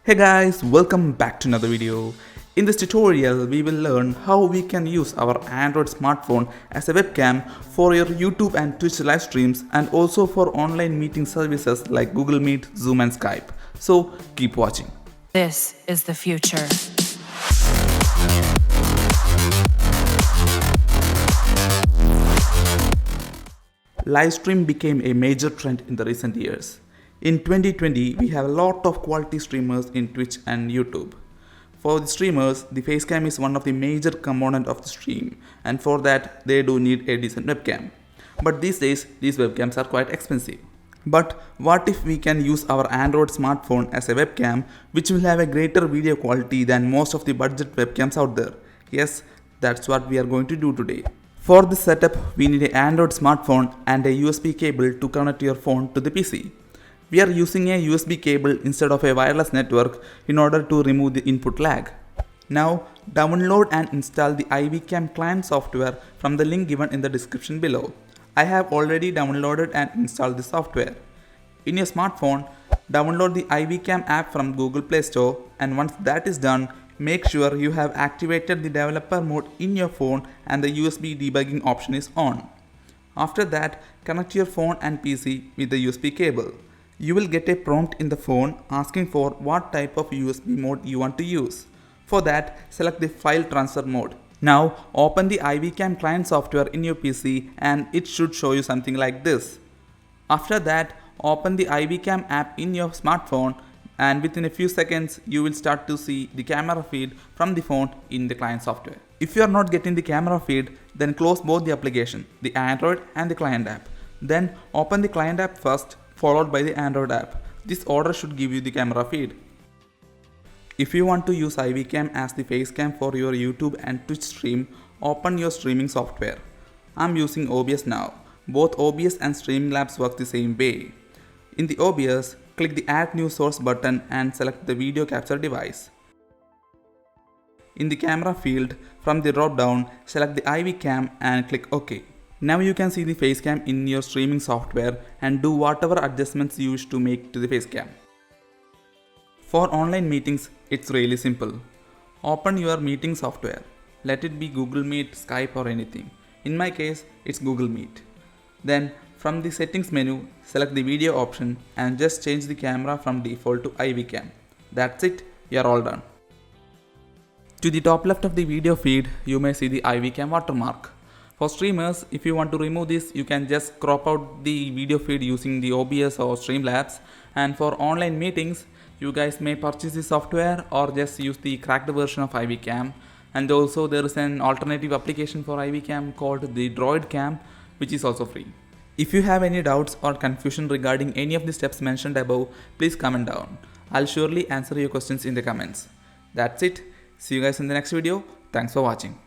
Hey guys, welcome back to another video. In this tutorial, we will learn how we can use our Android smartphone as a webcam for your YouTube and Twitch live streams and also for online meeting services like Google Meet, Zoom and Skype. So keep watching. This is the future. Live stream became a major trend in the recent years. In 2020, we have a lot of quality streamers in Twitch and YouTube. For the streamers, the facecam is one of the major component of the stream, and for that they do need a decent webcam. But these days, these webcams are quite expensive. But what if we can use our Android smartphone as a webcam which will have a greater video quality than most of the budget webcams out there? Yes, that's what we are going to do today. For this setup, we need an Android smartphone and a USB cable to connect your phone to the PC. We are using a USB cable instead of a wireless network in order to remove the input lag. Now, download and install the iWCam client software from the link given in the description below. I have already downloaded and installed the software. In your smartphone, download the iWCam app from Google Play Store, and once that is done, make sure you have activated the developer mode in your phone and the USB debugging option is on. After that, connect your phone and PC with the USB cable. You will get a prompt in the phone asking for what type of USB mode you want to use. For that, select the file transfer mode. Now, open the iWCam client software in your PC and it should show you something like this. After that, open the iWCam app in your smartphone and within a few seconds, you will start to see the camera feed from the phone in the client software. If you are not getting the camera feed, then close both the application, the Android and the client app. Then open the client app first, followed by the Android app. This order should give you the camera feed. If you want to use iWCam as the facecam for your YouTube and Twitch stream, open your streaming software. I'm using OBS now. Both OBS and Streamlabs work the same way. In the OBS, click the Add New Source button and select the video capture device. In the camera field, from the drop down, select the iWCam and click OK. Now you can see the facecam in your streaming software and do whatever adjustments you wish to make to the facecam. For online meetings, it's really simple. Open your meeting software. Let it be Google Meet, Skype or anything. In my case, it's Google Meet. Then from the settings menu, select the video option and just change the camera from default to iWCam. That's it, you're all done. To the top left of the video feed, you may see the iWCam watermark. For streamers, if you want to remove this, you can just crop out the video feed using the OBS or Streamlabs. And for online meetings, you guys may purchase the software or just use the cracked version of iWCam. And also there is an alternative application for iWCam called the Droidcam, which is also free. If you have any doubts or confusion regarding any of the steps mentioned above, please comment down. I'll surely answer your questions in the comments. That's it. See you guys in the next video. Thanks for watching.